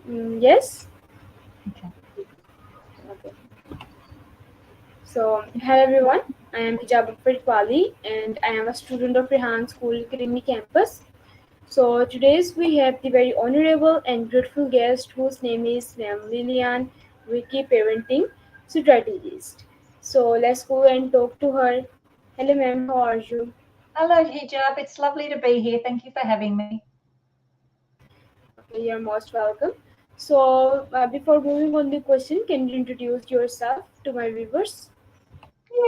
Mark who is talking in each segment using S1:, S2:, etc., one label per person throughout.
S1: Yes.
S2: Okay.
S1: Okay. So, hello everyone. I am Hijab Wali and I am a student of Rehan School Academy campus. So, today's we have the very honorable and grateful guest whose name is Ma'am Lillian, Reekie Parenting Strategist. So, let's go and talk to her. Hello, ma'am. How are you?
S2: Hello, Hijab. It's lovely to be here. Thank you for having me.
S1: Okay, you're most welcome. So, before moving on the question, can you introduce yourself to my viewers?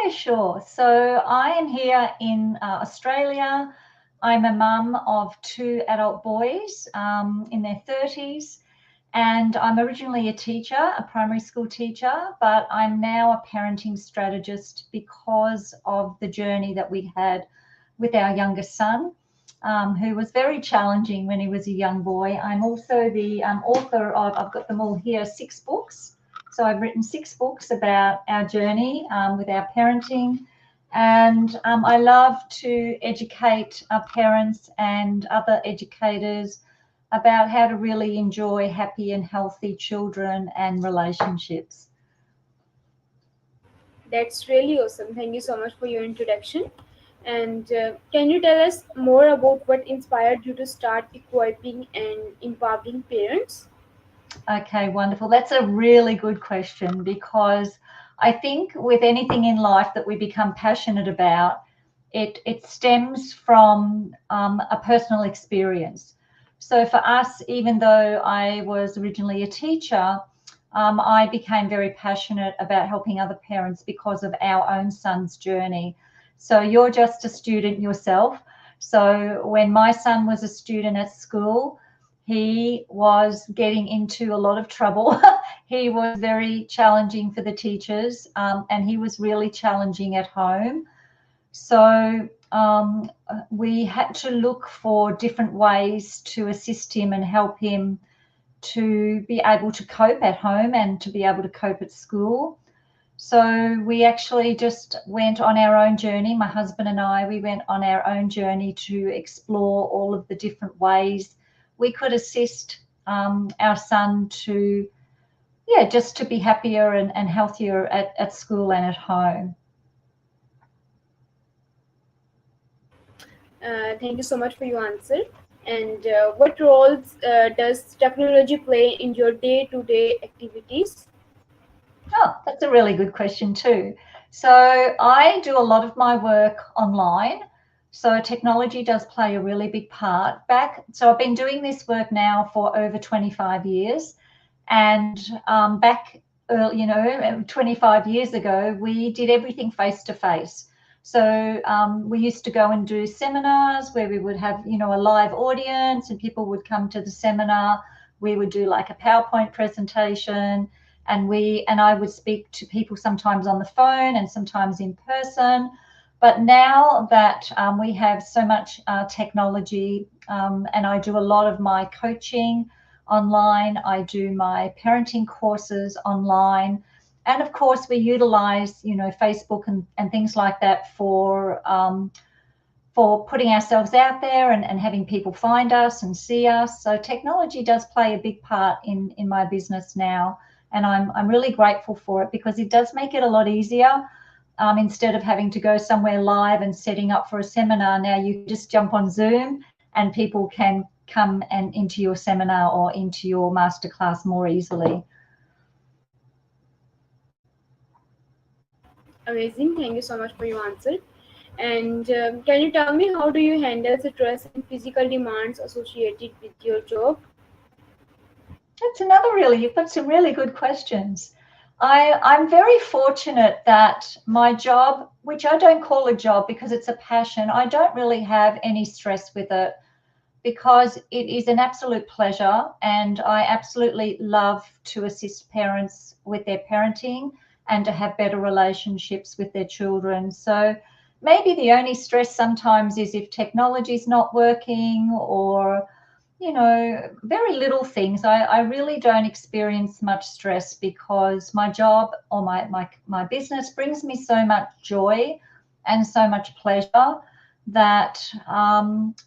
S2: Yeah, sure. So I am here in Australia. I'm a mum of two adult boys in their 30s, and I'm originally a teacher, a primary school teacher, but I'm now a parenting strategist because of the journey that we had with our youngest son, who was very challenging when he was a young boy. I'm also the author of, I've got them all here, 6 books. So I've written 6 books about our journey with our parenting. And I love to educate our parents and other educators about how to really enjoy happy and healthy children and relationships.
S1: That's really awesome. Thank you so much for your introduction. And can you tell us more about what inspired you to start equipping and empowering parents?
S2: Okay, wonderful. That's a really good question because I think with anything in life that we become passionate about, it stems from a personal experience. So for us, even though I was originally a teacher, I became very passionate about helping other parents because of our own son's journey. So you're just a student yourself. So when my son was a student at school, he was getting into a lot of trouble. He was very challenging for the teachers, and he was really challenging at home. So we had to look for different ways to assist him and help him to be able to cope at home and to be able to cope at school. So we actually just went on our own journey. My husband and I, we went on our own journey to explore all of the different ways we could assist our son to, yeah, just to be happier and healthier at school and at home.
S1: Thank you so much for your answer. And what roles does technology play in your day-to-day activities?
S2: Oh, that's a really good question too. So I do a lot of my work online. So technology does play a really big part. So I've been doing this work now for over 25 years. And back, 25 years ago, we did everything face to face. So we used to go and do seminars where we would have, a live audience and people would come to the seminar. We would do like a PowerPoint presentation, and I would speak to people sometimes on the phone and sometimes in person. But now that we have so much technology, and I do a lot of my coaching online, I do my parenting courses online, and of course we utilize, Facebook and things like that for putting ourselves out there and having people find us and see us. So technology does play a big part in my business now, and I'm really grateful for it because it does make it a lot easier. Instead of having to go somewhere live and setting up for a seminar, now you just jump on Zoom and people can come and into your seminar or into your masterclass more easily.
S1: Amazing. Thank you so much for your answer. And can you tell me how do you handle stress and physical demands associated with your job?
S2: You've got some really good questions. I'm very fortunate that my job, which I don't call a job because it's a passion, I don't really have any stress with it because it is an absolute pleasure, and I absolutely love to assist parents with their parenting and to have better relationships with their children. So maybe the only stress sometimes is if technology is not working, or very little things. I really don't experience much stress because my job or my business brings me so much joy and so much pleasure that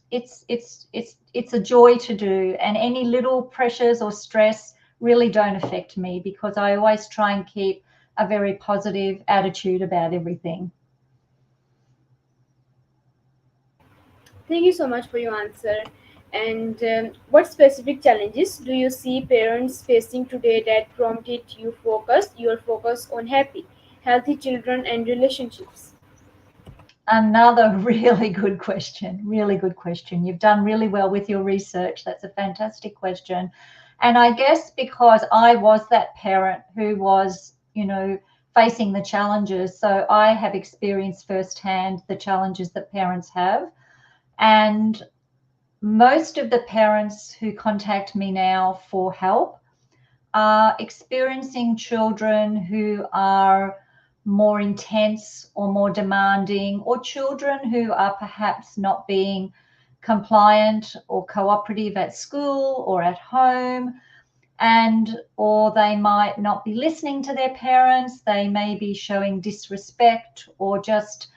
S2: it's a joy to do. And any little pressures or stress really don't affect me, because I always try and keep a very positive attitude about everything.
S1: Thank you so much for your answer. And what specific challenges do you see parents facing today that prompted your focus on happy, healthy children and relationships?
S2: Another really good question, really good question. You've done really well with your research. That's a fantastic question. And I guess because I was that parent who was, facing the challenges, so I have experienced firsthand the challenges that parents have. And most of the parents who contact me now for help are experiencing children who are more intense or more demanding, or children who are perhaps not being compliant or cooperative at school or at home, and or they might not be listening to their parents. They may be showing disrespect, or just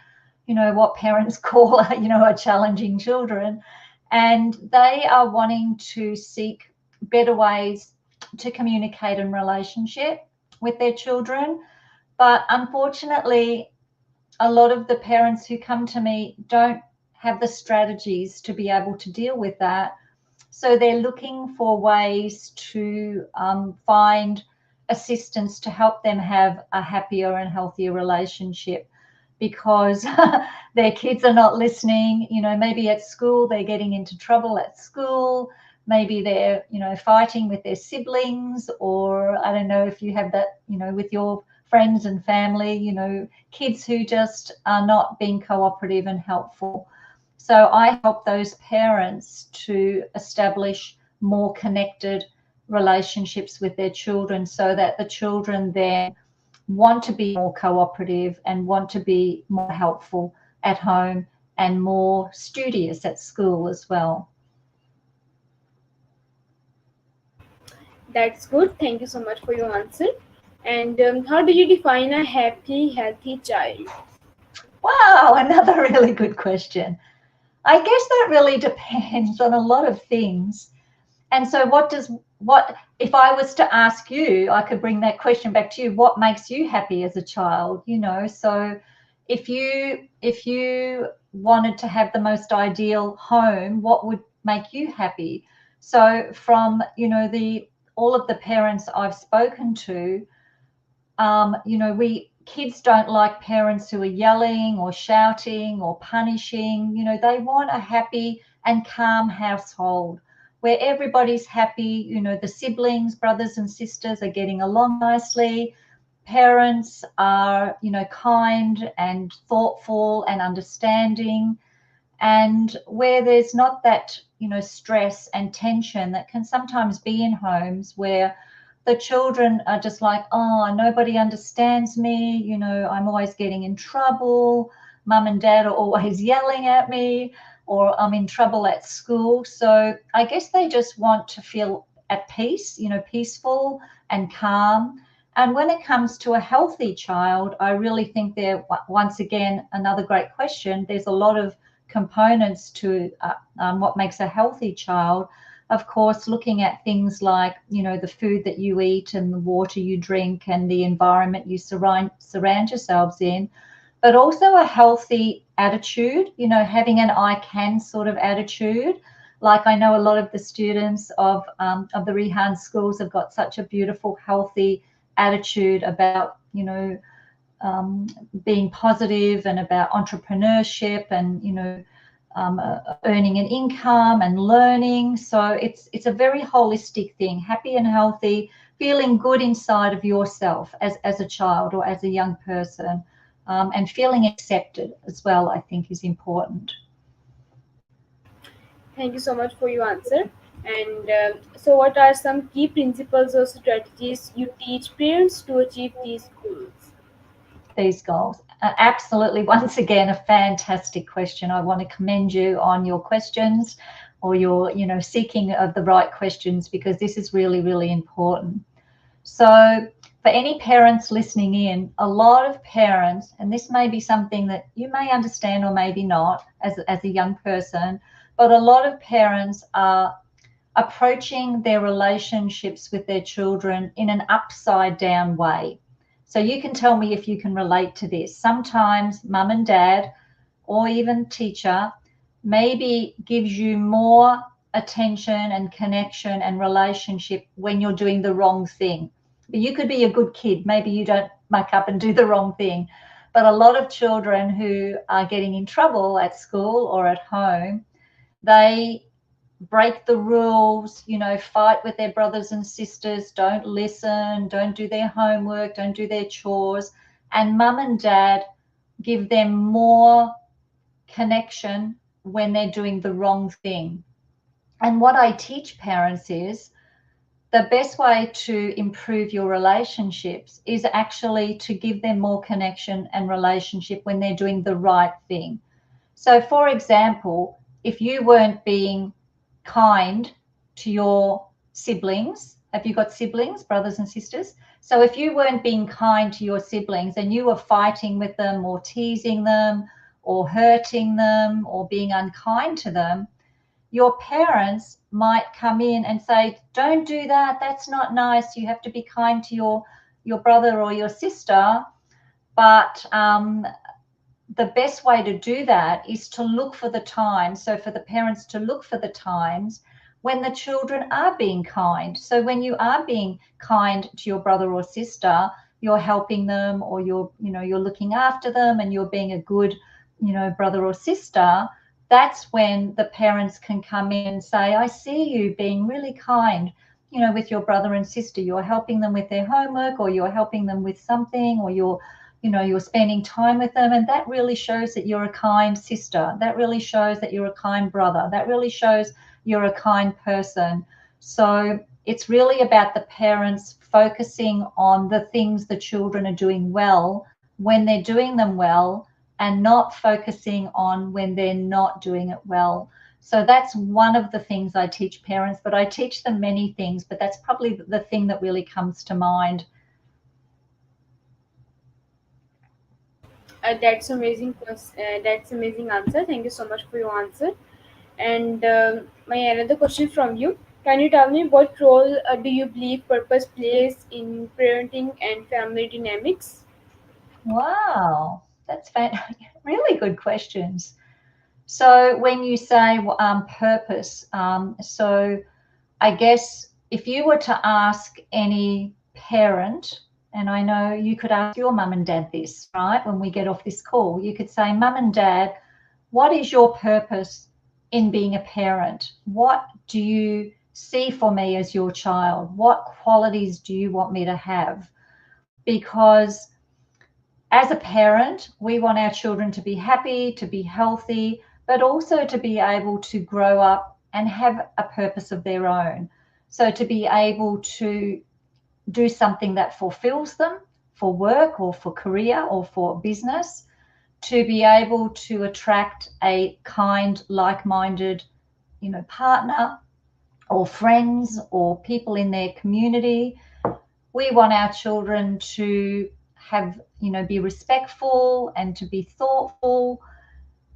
S2: what parents call a challenging children, and they are wanting to seek better ways to communicate and relationship with their children. But unfortunately, a lot of the parents who come to me don't have the strategies to be able to deal with that. So they're looking for ways to find assistance to help them have a happier and healthier relationship, because their kids are not listening. Maybe at school they're getting into trouble at school. Maybe they're, fighting with their siblings, or I don't know if you have that, with your friends and family, kids who just are not being cooperative and helpful. So I help those parents to establish more connected relationships with their children, so that the children then want to be more cooperative and want to be more helpful at home and more studious at school as well.
S1: That's good. Thank you so much for your answer. And how do you define a happy, healthy child?
S2: Wow, another really good question. I guess that really depends on a lot of things. And so what if I was to ask you, I could bring that question back to you, what makes you happy as a child? So if you wanted to have the most ideal home, what would make you happy? So from, the all of the parents I've spoken to, we kids don't like parents who are yelling or shouting or punishing. They want a happy and calm household where everybody's happy. The siblings, brothers and sisters are getting along nicely. Parents are, kind and thoughtful and understanding, and where there's not that, stress and tension that can sometimes be in homes where the children are just like, oh, nobody understands me, I'm always getting in trouble, mum and dad are always yelling at me, or I'm in trouble at school. So I guess they just want to feel at peace, peaceful and calm. And when it comes to a healthy child, I really think there, once again, another great question, there's a lot of components to what makes a healthy child. Of course, looking at things like, the food that you eat and the water you drink and the environment you surround yourselves in, but also a healthy attitude, having an I can sort of attitude. Like, I know a lot of the students of the Rehan schools have got such a beautiful, healthy attitude about, being positive, and about entrepreneurship, and earning an income and learning. So it's a very holistic thing, happy and healthy, feeling good inside of yourself as a child or as a young person, and feeling accepted as well, I think, is important.
S1: Thank you so much for your answer. And so, what are some key principles or strategies you teach parents to achieve these goals?
S2: These goals. Absolutely. Once again, a fantastic question. I want to commend you on your questions, or your, seeking of the right questions, because this is really, really important. So for any parents listening in, a lot of parents, and this may be something that you may understand or maybe not as a young person, but a lot of parents are approaching their relationships with their children in an upside down way. So you can tell me if you can relate to this. Sometimes mum and dad or even teacher maybe gives you more attention and connection and relationship when you're doing the wrong thing. But you could be a good kid. Maybe you don't muck up and do the wrong thing. But a lot of children who are getting in trouble at school or at home, they break the rules, fight with their brothers and sisters, don't listen, don't do their homework, don't do their chores. And mum and dad give them more connection when they're doing the wrong thing. And what I teach parents is the best way to improve your relationships is actually to give them more connection and relationship when they're doing the right thing. So, for example, if you weren't being kind to your siblings, have you got siblings, brothers and sisters? So if you weren't being kind to your siblings and you were fighting with them or teasing them or hurting them or being unkind to them, your parents might come in and say, don't do that, that's not nice, you have to be kind to your brother or your sister. But the best way to do that is to look for the times. So for the parents to look for the times when the children are being kind. So when you are being kind to your brother or sister, you're helping them, or you're looking after them and you're being a good, brother or sister. That's when the parents can come in and say, I see you being really kind, with your brother and sister. You're helping them with their homework, or you're helping them with something, or you're spending time with them, and that really shows that you're a kind sister. That really shows that you're a kind brother. That really shows you're a kind person. So it's really about the parents focusing on the things the children are doing well when they're doing them well, and not focusing on when they're not doing it well. So that's one of the things I teach parents, but I teach them many things, but that's probably the thing that really comes to mind.
S1: That's amazing answer. Thank you so much for your answer. And my another question from you. Can you tell me what role do you believe purpose plays in parenting and family dynamics?
S2: Wow, that's really good questions. So when you say purpose, so I guess if you were to ask any parent, and I know you could ask your mum and dad this, right? When we get off this call, you could say, Mum and Dad, what is your purpose in being a parent? What do you see for me as your child? What qualities do you want me to have? Because as a parent, we want our children to be happy, to be healthy, but also to be able to grow up and have a purpose of their own. So to be able to do something that fulfills them for work or for career or for business, to be able to attract a kind, like-minded, partner or friends or people in their community. We want our children to have, be respectful and to be thoughtful.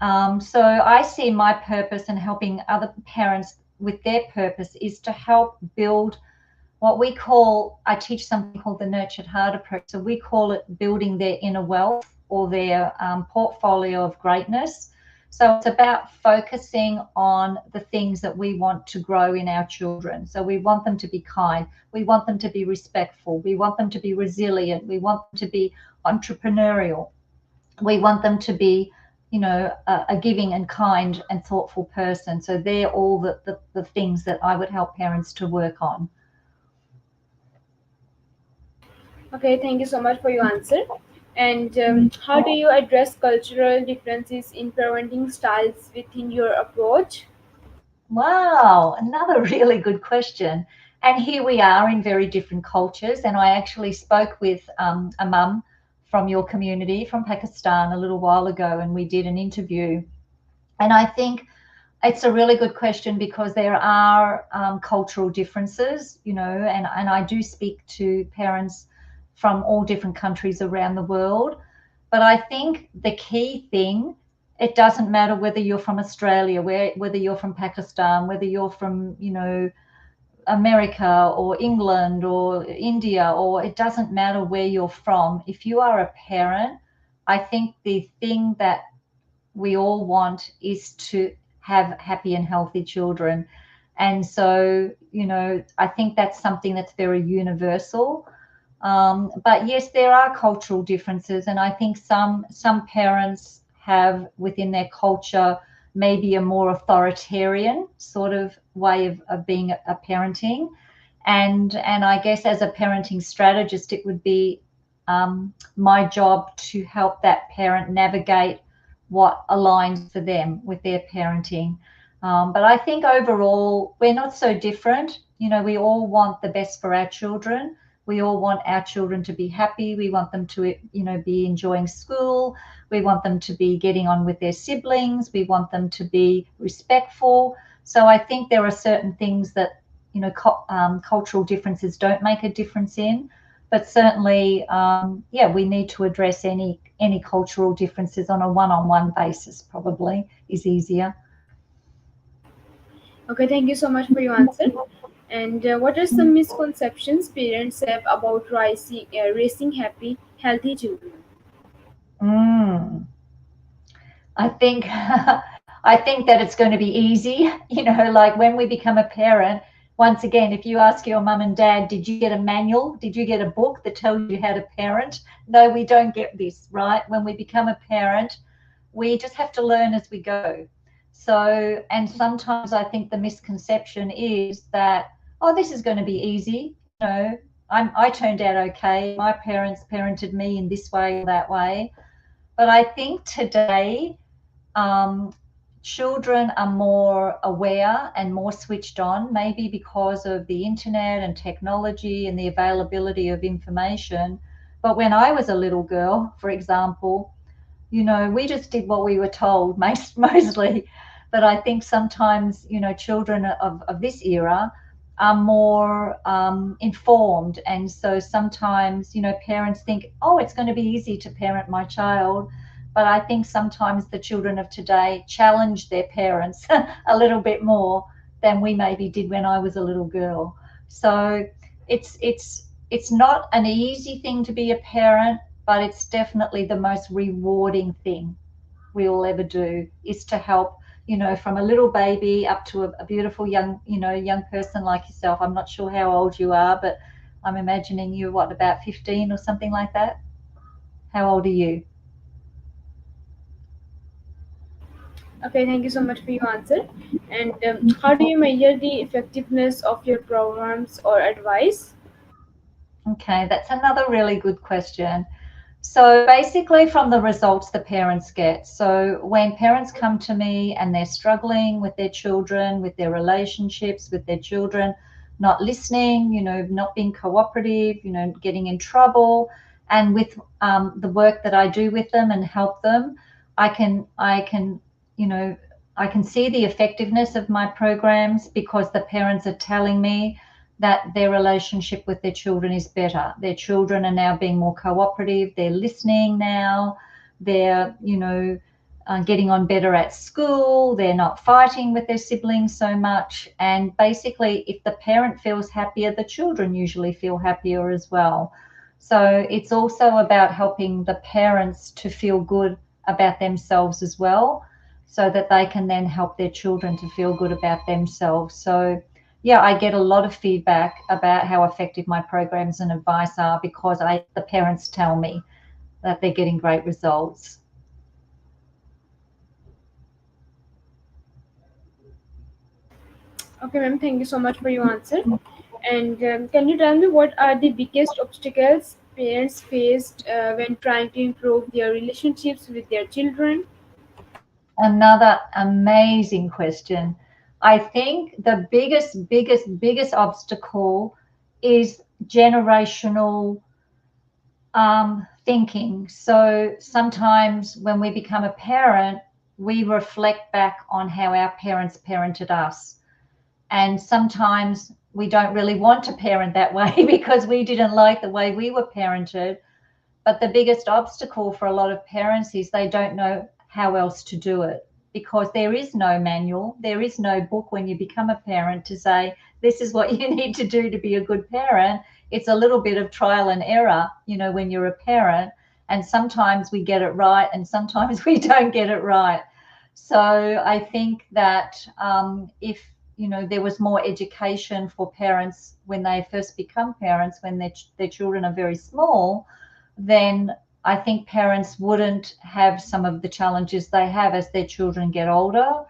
S2: So I see my purpose in helping other parents with their purpose is to help build what we call, I teach something called the nurtured heart approach. So we call it building their inner wealth or their portfolio of greatness. So it's about focusing on the things that we want to grow in our children. So we want them to be kind. We want them to be respectful. We want them to be resilient. We want them to be entrepreneurial. We want them to be, a giving and kind and thoughtful person. So they're all the things that I would help parents to work on.
S1: Okay, thank you so much for your answer. And how do you address cultural differences in parenting styles within your approach?
S2: Wow, another really good question. And here we are in very different cultures. And I actually spoke with a mum from your community from Pakistan a little while ago, and we did an interview. And I think it's a really good question because there are cultural differences, and I do speak to parents from all different countries around the world. But I think the key thing, it doesn't matter whether you're from Australia, whether you're from Pakistan, whether you're from, America or England or India, or it doesn't matter where you're from. If you are a parent, I think the thing that we all want is to have happy and healthy children. And so, I think that's something that's very universal. But yes, there are cultural differences, and I think some parents have within their culture maybe a more authoritarian sort of way of being a parenting. And I guess as a parenting strategist, it would be my job to help that parent navigate what aligns for them with their parenting. But I think overall, we're not so different. We all want the best for our children. We all want our children to be happy. We want them to, be enjoying school. We want them to be getting on with their siblings. We want them to be respectful. So I think there are certain things that, cultural differences don't make a difference in. But certainly, we need to address any cultural differences on a one-on-one basis. Probably is easier.
S1: Okay, thank you so much for your answer. And what are some misconceptions parents have about raising happy, healthy children?
S2: Mm. I think I think that it's going to be easy. Like when we become a parent, once again, if you ask your mum and dad, did you get a manual? Did you get a book that tells you how to parent? No, we don't get this, right? When we become a parent, we just have to learn as we go. So, and sometimes I think the misconception is that, oh, this is going to be easy. I turned out okay. My parents parented me in this way or that way. But I think today, um, children are more aware and more switched on, maybe because of the internet and technology and the availability of information. But when I was a little girl, for example, we just did what we were told mostly. But I think sometimes, children of this era are more informed. And so sometimes, parents think, oh, it's going to be easy to parent my child. But I think sometimes the children of today challenge their parents a little bit more than we maybe did when I was a little girl. So it's not an easy thing to be a parent, but it's definitely the most rewarding thing we will ever do, is to help, from a little baby up to a beautiful young person like yourself. I'm not sure how old you are, but I'm imagining you're what, about 15 or something like that? How old are you?
S1: Okay, thank you so much for your answer. And how do you measure the effectiveness of your programs or advice?
S2: Okay, that's another really good question. So basically, from the results the parents get. So when parents come to me and they're struggling with their children, with their relationships, with their children, not listening, not being cooperative, getting in trouble, and with the work that I do with them and help them, you know, I can see the effectiveness of my programs because the parents are telling me that their relationship with their children is better. Their children are now being more cooperative. They're listening now. They're, getting on better at school. They're not fighting with their siblings so much. And basically, if the parent feels happier, the children usually feel happier as well. So it's also about helping the parents to feel good about themselves as well, so that they can then help their children to feel good about themselves. So yeah, I get a lot of feedback about how effective my programs and advice are because the parents tell me that they're getting great results.
S1: Okay, ma'am, thank you so much for your answer. And can you tell me what are the biggest obstacles parents faced when trying to improve their relationships with their children?
S2: Another amazing question. I think the biggest obstacle is generational thinking. So sometimes when we become a parent, we reflect back on how our parents parented us. And sometimes we don't really want to parent that way because we didn't like the way we were parented. But the biggest obstacle for a lot of parents is they don't know how else to do it because there is no manual, there is no book when you become a parent to say, this is what you need to do to be a good parent. It's a little bit of trial and error, when you're a parent, and sometimes we get it right and sometimes we don't get it right. So I think that if there was more education for parents when they first become parents, when their children are very small, then I think parents wouldn't have some of the challenges they have as their children get older.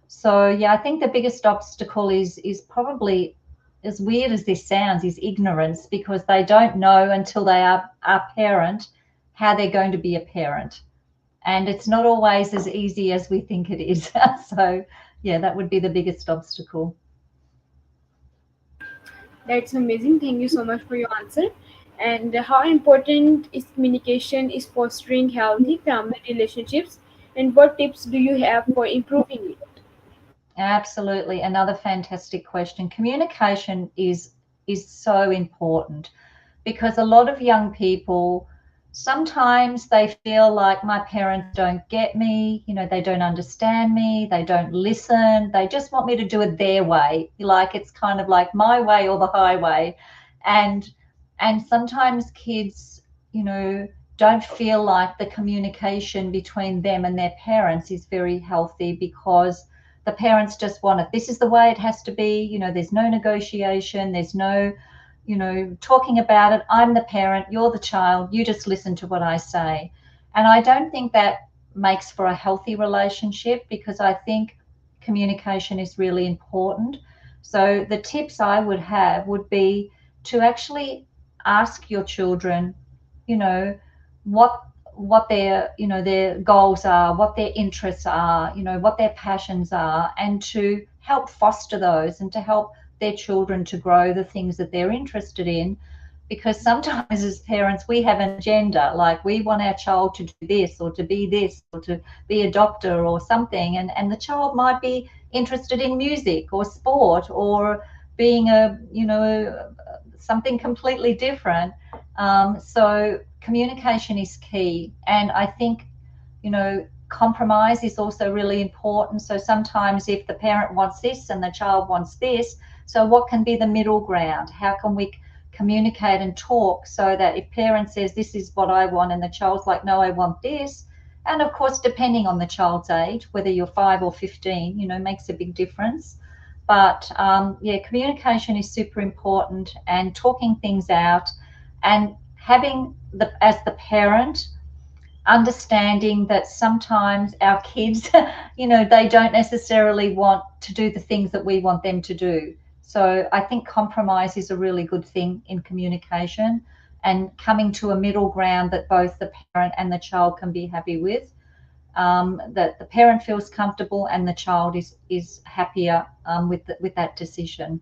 S2: So yeah, I think the biggest obstacle is probably, as weird as this sounds, is ignorance, because they don't know until they are a parent how they're going to be a parent. And it's not always as easy as we think it is. So yeah, that would be the biggest obstacle.
S1: That's amazing. Thank you so much for your answer. And how important is communication is fostering healthy family relationships? And what tips do you have for improving it?
S2: Absolutely. Another fantastic question. Communication is so important, because a lot of young people, sometimes they feel like my parents don't get me, they don't understand me, they don't listen, they just want me to do it their way, like it's kind of like my way or the highway. And and sometimes kids, don't feel like the communication between them and their parents is very healthy, because the parents just want it, this is the way it has to be, there's no negotiation, there's no talking about it. I'm the parent, you're the child, you just listen to what I say. And I don't think that makes for a healthy relationship, because I think communication is really important. So the tips I would have would be to actually ask your children, you know, what their goals are, what their interests are, what their passions are, and to help foster those and to help their children to grow the things that they're interested in. Because sometimes as parents we have an agenda, like we want our child to do this or to be a doctor or something, and the child might be interested in music or sport or being something completely different. So communication is key, and I think compromise is also really important. So sometimes if the parent wants this and the child wants this, so what can be the middle ground? How can we communicate and talk so that if parent says this is what I want and the child's like, no, I want this, and of course depending on the child's age, whether you're 5 or 15, makes a big difference. But yeah, communication is super important, and talking things out, and having as the parent, understanding that sometimes our kids, they don't necessarily want to do the things that we want them to do. So I think compromise is a really good thing in communication, and coming to a middle ground that both the parent and the child can be happy with, that the parent feels comfortable and the child is happier with that decision.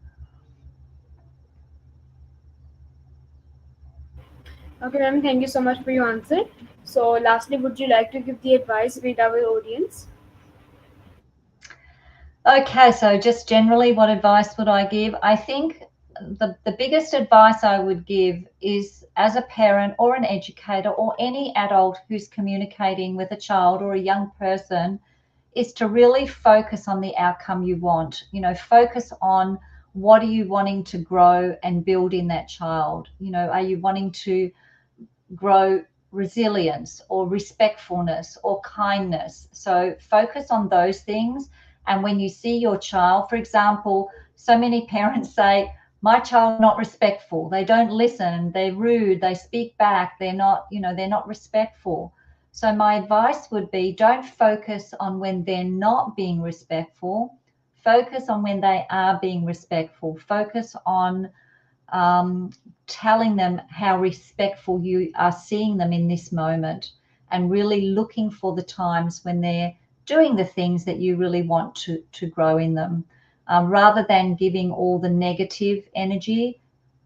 S1: Okay, ma'am, thank you so much for your answer. So, lastly, would you like to give the advice with our audience?
S2: Okay, so just generally, what advice would I give? I think the biggest advice I would give is, as a parent or an educator or any adult who's communicating with a child or a young person, is to really focus on the outcome you want. Focus on what are you wanting to grow and build in that child. Are you wanting to grow resilience or respectfulness or kindness? So focus on those things. And when you see your child, for example, so many parents say, my child's not respectful, they don't listen, they're rude, they speak back, they're not respectful. So my advice would be, don't focus on when they're not being respectful, focus on when they are being respectful. Focus on telling them how respectful you are seeing them in this moment, and really looking for the times when they're doing the things that you really want to grow in them. Rather than giving all the negative energy,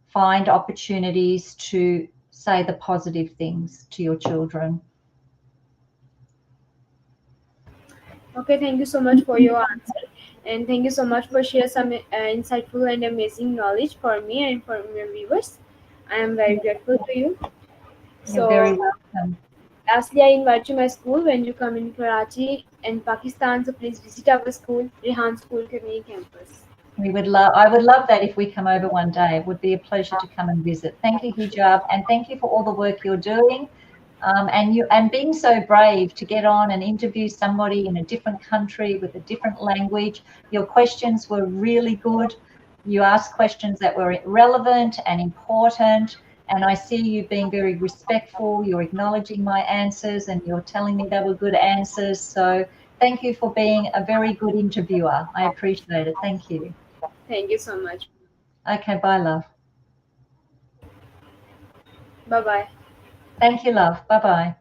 S2: find opportunities to say the positive things to your children.
S1: Okay, thank you so much for your answer, and thank you so much for sharing some insightful and amazing knowledge for me and for my viewers. I am very grateful to you.
S2: You're very
S1: So,
S2: welcome.
S1: lastly, I invite you to my school when you come in Karachi in Pakistan. So please visit our school, Rehan School Community Campus.
S2: I would love that if we come over one day. It would be a pleasure to come and visit. Thank you, Hijab, and thank you for all the work you're doing. And being so brave to get on and interview somebody in a different country with a different language. Your questions were really good. You asked questions that were relevant and important, and I see you being very respectful. You're acknowledging my answers and you're telling me they were good answers. So thank you for being a very good interviewer. I appreciate it. Thank you.
S1: Thank you so much.
S2: Okay, bye, love.
S1: Bye bye.
S2: Thank you, love. Bye bye.